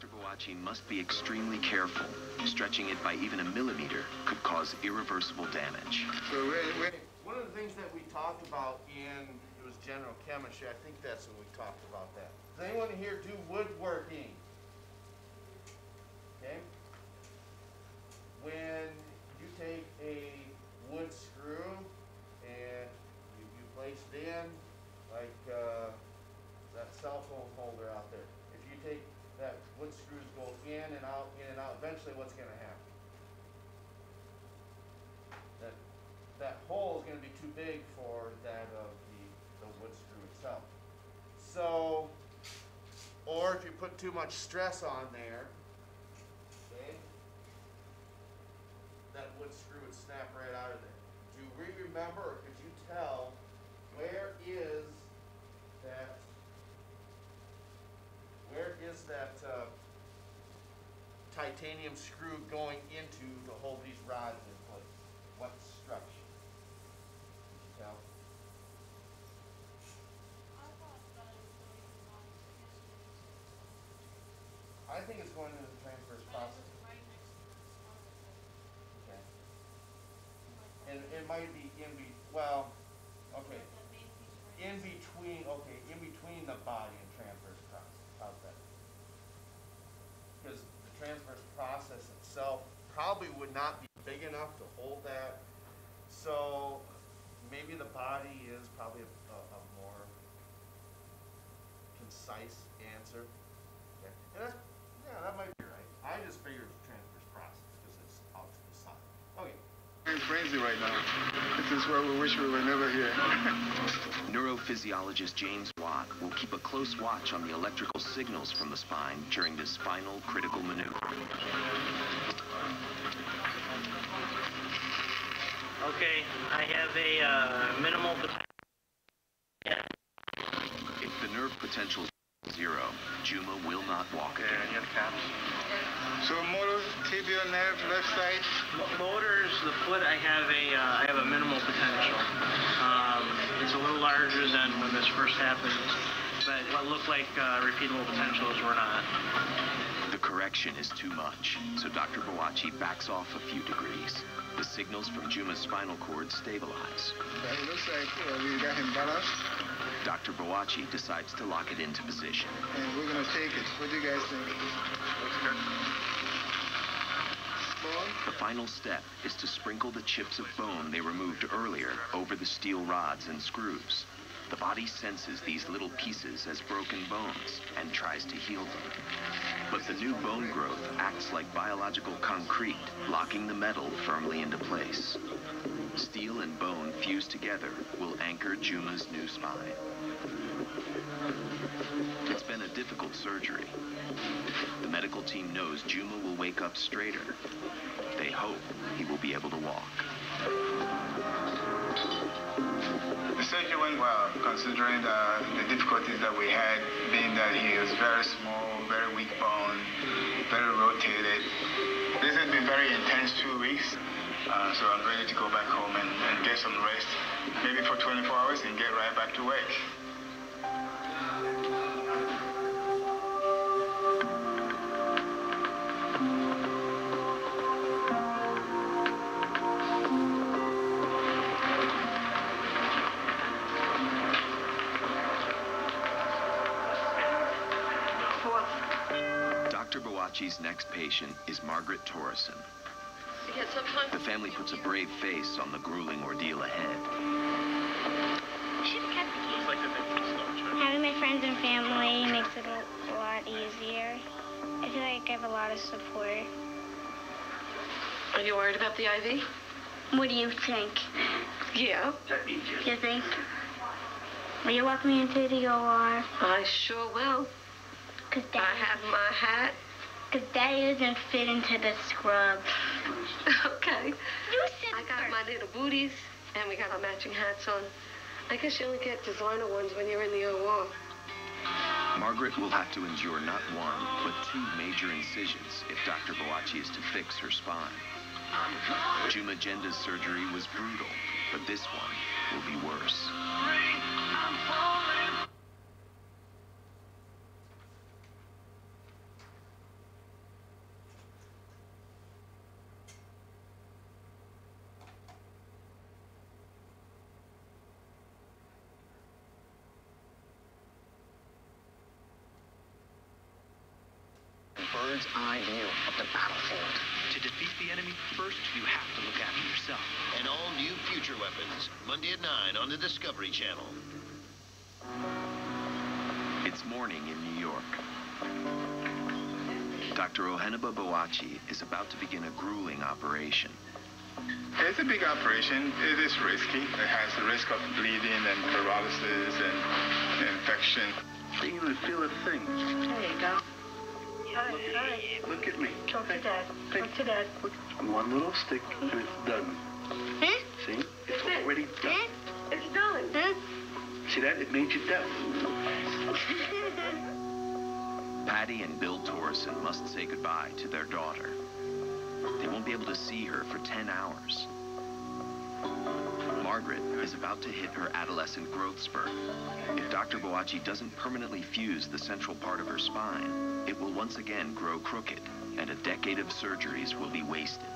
Dr. Boachi must be extremely careful. Stretching it by even a millimeter could cause irreversible damage. So one of the things that we talked about it was general chemistry. I think that's when we talked about that. Does anyone here do woodworking? Okay. When you take a wood screw and you place it in, like that cell phone holder out there. If you take that wood screws go in and out, eventually what's going to happen? That hole is going to be too big for that of the wood screw itself. So, or if you put too much stress on there, okay, that wood screw would snap right out of there. Do we remember, or could you tell, where is that titanium screw going into to hold these rods in place? What structure? Can you tell? I think it's going into the transverse process. Okay. And it might be in between the body and transverse process. How's that? Because the transverse process itself probably would not be big enough to hold that. So maybe the body is probably a more concise answer. Okay. And that might be right. I just figured it's transverse process because it's out to the side. Okay. I'm frenzy right now. This is where we wish we were never here. Neurophysiologist James Watt will keep a close watch on the electrical signals from the spine during this final critical maneuver. Okay, I have a minimal potential. Yeah. If the nerve potential is 0, Juma will not walk again. You have caps. So motor, tibial nerve, left side. Motors, the foot, I have a minimal potential. It's a little larger than when this first happened, but what looked like repeatable potentials were not. The correction is too much, so Dr. Boachi backs off a few degrees. The signals from Juma's spinal cord stabilize. It looks like we got him balanced. Dr. Boachi decides to lock it into position. And we're going to take it. What do you guys think? Looks good. The final step is to sprinkle the chips of bone they removed earlier over the steel rods and screws. The body senses these little pieces as broken bones and tries to heal them. But the new bone growth acts like biological concrete, locking the metal firmly into place. Steel and bone fused together will anchor Juma's new spine. It's been a difficult surgery. The medical team knows Juma will wake up straighter. They hope he will be able to walk. The surgery went well, considering the difficulties that we had, being that he was very small, very weak bone, very rotated. This has been very intense 2 weeks, so I'm ready to go back home and get some rest, maybe for 24 hours and get right back to work. Dr. Boachi's next patient is Margaret Torreson. The family puts a brave face on the grueling ordeal ahead. Having my friends and family makes it a lot easier. I feel like I have a lot of support. Are you worried about the IV? What do you think? Yeah. You think? Will you walk me into the OR? I sure will. I have my hat. Because Daddy doesn't fit into the scrub. Okay. You sit I got my little booties, and we got our matching hats on. I guess you only get designer ones when you're in the OR. Margaret will have to endure not one, but 2 major incisions if Dr. Boachi is to fix her spine. Juma Jenda's surgery was brutal, but this one will be worse. bird's eye view of the battlefield. To defeat the enemy, first you have to look after yourself. And all new Future Weapons, Monday at 9 on the Discovery Channel. It's morning in New York. Dr. Oheneba Boakye is about to begin a grueling operation. It's a big operation. It is risky. It has the risk of bleeding and paralysis and infection. I didn't even feel a thing. There you go. Look at me. Talk to Dad. Talk to Dad. One little stick and it's done. See? It's already done. It's done. See that? It made you deaf. Patty and Bill Torreson must say goodbye to their daughter. They won't be able to see her for 10 hours. Margaret is about to hit her adolescent growth spurt. If Dr. Boakye doesn't permanently fuse the central part of her spine, it will once again grow crooked, and a decade of surgeries will be wasted.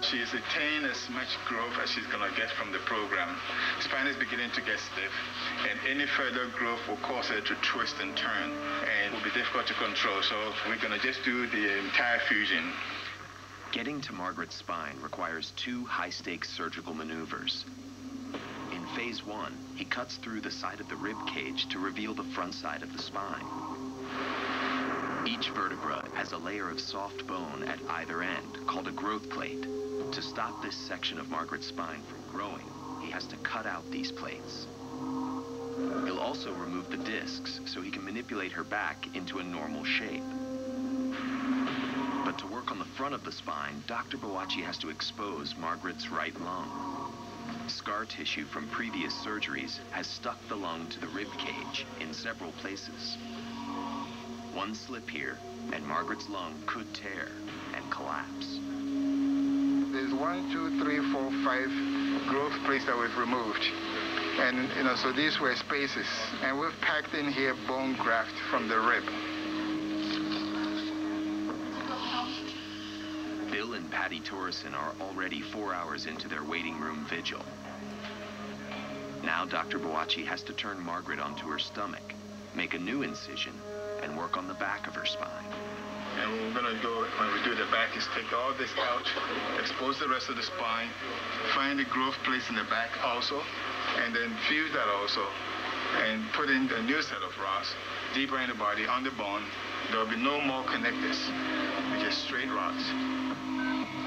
She's attained as much growth as she's going to get from the program. Spine is beginning to get stiff, and any further growth will cause her to twist and turn, and will be difficult to control. So we're going to just do the entire fusion. Getting to Margaret's spine requires 2 high-stakes surgical maneuvers. In phase 1, he cuts through the side of the rib cage to reveal the front side of the spine. Each vertebra has a layer of soft bone at either end called a growth plate. To stop this section of Margaret's spine from growing, he has to cut out these plates. He'll also remove the discs so he can manipulate her back into a normal shape. But to work on the front of the spine, Dr. Boakye has to expose Margaret's right lung. Scar tissue from previous surgeries has stuck the lung to the rib cage in several places. One slip here, and Margaret's lung could tear and collapse. There's 1, 2, 3, 4, 5 growth plates that we've removed. And, so these were spaces. And we've packed in here bone graft from the rib. Bill and Patty Torreson are already 4 hours into their waiting room vigil. Now Dr. Boakye has to turn Margaret onto her stomach, make a new incision, and work on the back of her spine. And what we're going to go, when we do the back, is take all this out, expose the rest of the spine, find the growth plates in the back also, and then fuse that also, and put in a new set of rods, deeper in the body, on the bone. There will be no more connectors, just straight rods.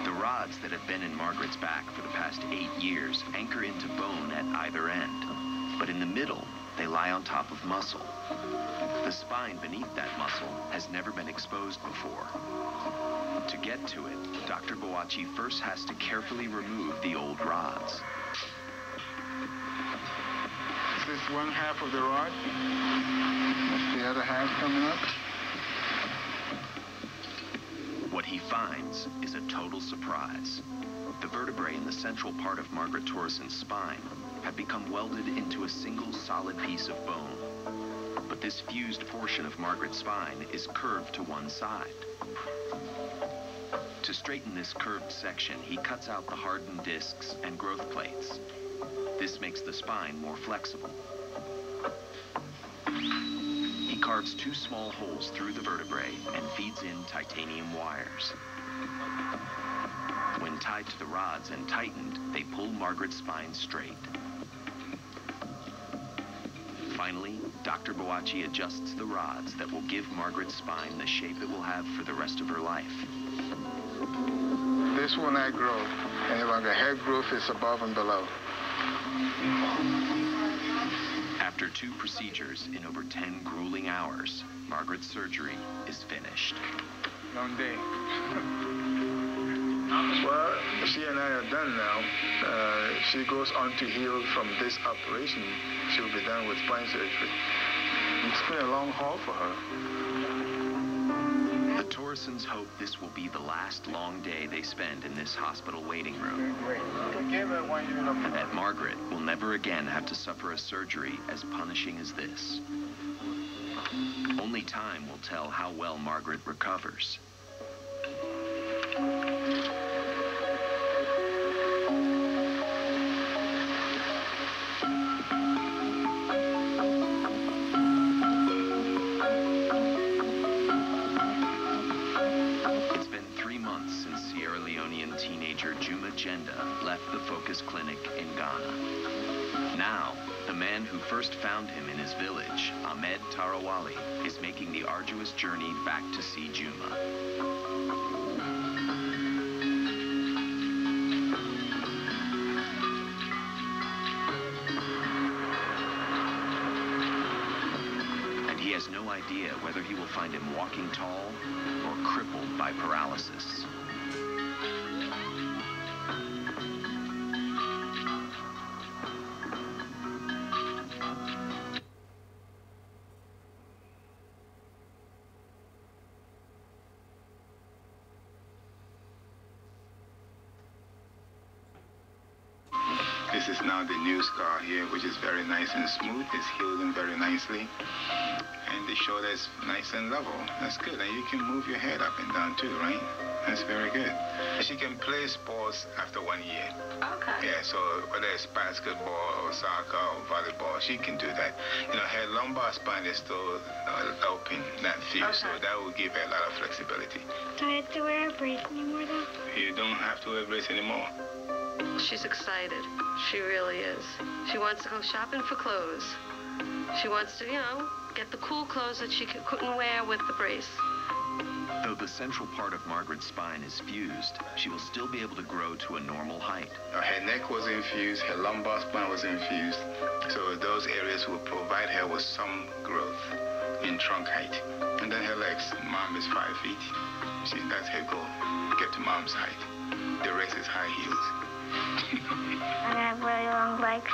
The rods that have been in Margaret's back for the past 8 years anchor into bone at either end, but in the middle, they lie on top of muscle. The spine beneath that muscle has never been exposed before. To get to it, Dr. Boakye first has to carefully remove the old rods. This is one half of the rod. That's the other half coming up. What he finds is a total surprise. The vertebrae in the central part of Margaret Torreson's spine have become welded into a single solid piece of bone. But this fused portion of Margaret's spine is curved to one side. To straighten this curved section, he cuts out the hardened discs and growth plates. This makes the spine more flexible. He carves 2 small holes through the vertebrae and feeds in titanium wires. When tied to the rods and tightened, they pull Margaret's spine straight. Finally, Dr. Boakye adjusts the rods that will give Margaret's spine the shape it will have for the rest of her life. This will not grow any longer. Hair growth is above and below. After 2 procedures in over 10 grueling hours, Margaret's surgery is finished. Long day. Well, she and I are done now. She goes on to heal from this operation. She'll be done with spine surgery. It's been a long haul for her. The Torresons hope this will be the last long day they spend in this hospital waiting room. And that Margaret will never again have to suffer a surgery as punishing as this. Only time will tell how well Margaret recovers. man who first found him in his village, Ahmed Tarawali, is making the arduous journey back to see Juma. He has no idea whether he will find him walking tall or crippled by paralysis. This is now the new scar here, which is very nice and smooth. It's healing very nicely. And the shoulder is nice and level. That's good. And you can move your head up and down too, right? That's very good. She can play sports after 1 year. Okay. Yeah, so whether it's basketball or soccer or volleyball, she can do that. You know, her lumbar spine is still open, not fused, so that will give her a lot of flexibility. Do I have to wear a brace anymore, though? You don't have to wear a brace anymore. She's excited. She really is. She wants to go shopping for clothes. She wants to, you know, get the cool clothes that she couldn't wear with the brace. Though the central part of Margaret's spine is fused, she will still be able to grow to a normal height. Her neck was infused, her lumbar spine was infused, so those areas will provide her with some growth in trunk height. And then her legs. Mom is 5 feet. See, that's her goal, get to mom's height. The rest is high heels. I have really long legs.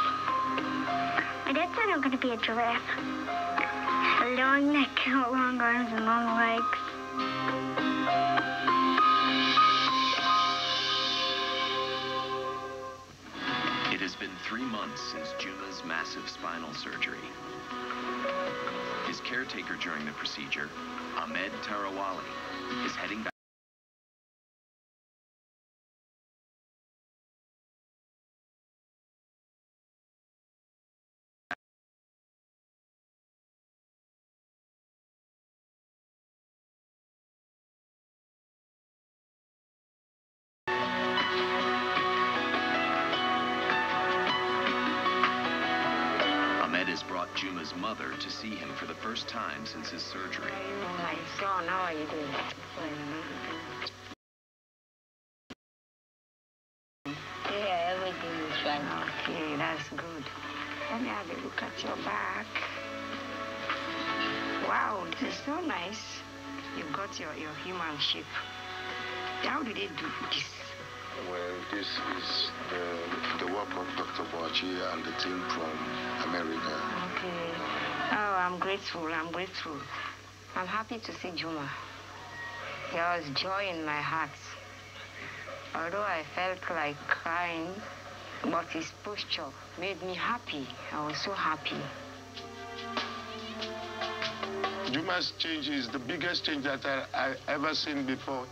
My dad said I'm going to be a giraffe. A long neck, long arms, and long legs. It has been 3 months since Juma's massive spinal surgery. His caretaker during the procedure, Ahmed Tarawali, is heading back. Brought Juma's mother to see him for the first time since his surgery. My son, how are you doing? Yeah, everything is fine. Okay, that's good. Let me have a look at your back. Wow, this is so nice. You've got your human shape. How did they do this? Well, this is the work of Dr. Boachi and the team from America. Okay. Oh, I'm grateful. I'm grateful. I'm happy to see Juma. There was joy in my heart. Although I felt like crying, but his posture made me happy. I was so happy. Juma's change is the biggest change that I ever seen before.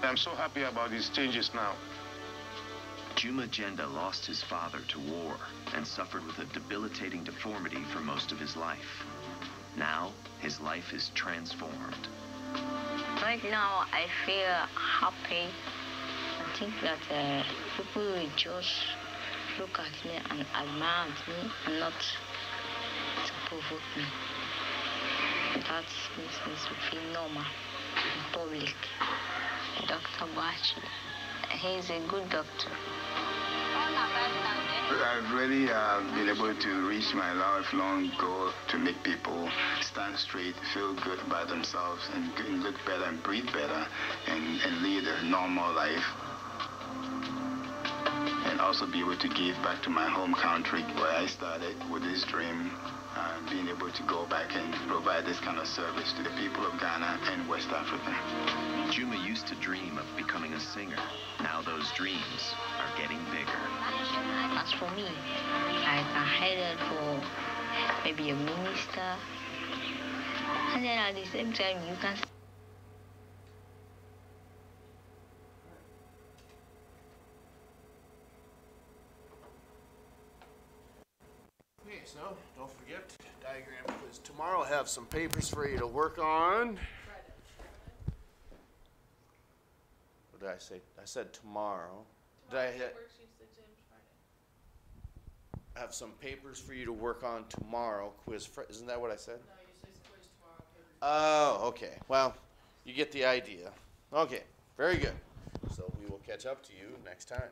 I'm so happy about these changes now. Juma Jenda lost his father to war and suffered with a debilitating deformity for most of his life. Now, his life is transformed. Right now, I feel happy. I think that people will just look at me and admire me and not to provoke me. That makes me feel normal in public. Dr. Boachi, he's a good doctor. I've really been able to reach my lifelong goal to make people stand straight, feel good about themselves, and look better and breathe better and lead a normal life. And also be able to give back to my home country where I started with this dream, being able to go back and provide this kind of service to the people of Ghana and West Africa. Juma used to dream of becoming a singer. Now those dreams are getting bigger. As for me, I'm headed for maybe a minister. And then at the same time, you can... Okay, so don't forget diagram quiz tomorrow. I'll have some papers for you to work on. What did I say? I said tomorrow. Did I hit? have some papers for you to work on tomorrow. Isn't that what I said? No, you say quiz tomorrow. Oh, okay. Well, you get the idea. Okay, very good. So we will catch up to you next time.